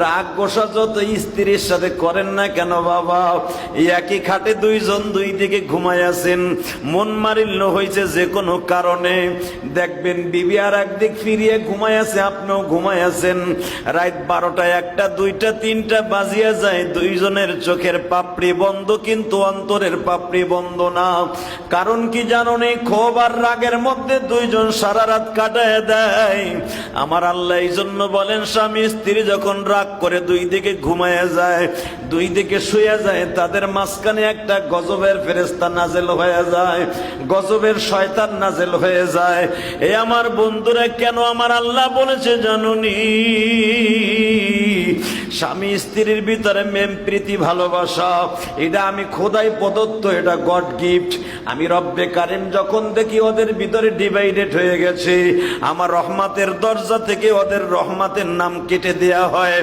রাগ গোসা যত স্ত্রীর সাথে করেন না কেন বাবা, একই খাটে দুইজন দুই দিকে ঘুমায় আছেন, মন মারিল্য হয়েছে যে কোনো কারণে, দেখবেন বিবি আর একদিক ফিরিয়ে ঘুমায় আছে, আপনিও ঘুমায় আছেন। রাত 12টা 1টা 2টা 3টা বাজিয়া যায়, দুইজনের চোখের পাপড়ি বন্ধ, কিন্তু অন্তরের পাপড়ি বন্ধ না। কারণ কি জানো নি? ক্ষোভ আর রাগের মধ্যে দুইজন সারা রাত কাটায় দেয়। আমার আল্লাহ এই জন্য বলেন, স্বামী স্ত্রী যখন রাগ করে দুই দিকে ঘুমায়া যায়, দুই দিকে শুয়ে যায়, তাদের মাঝখানে একটা গজবের ফেরেশতা নাজেল হয়ে যায়, গজবের শয়তান নাজেল হয়ে যায়। এ আমার বন্ধুরা, কেন আমার আল্লাহ বলেছে জানুনি? স্বামী স্ত্রীর ভিতরে মেম প্রীতি ভালোবাসা, এটা আমি খোদাই প্রদত্ত, এটা গড গিফট। আমি রব্বে কারিম যখন দেখি ওদের ভিতরে ডিভাইডেড হয়ে গেছে, আমার রহমতের দরজা থেকে ওদের রহমতের নাম কেটে দেয়া হয়।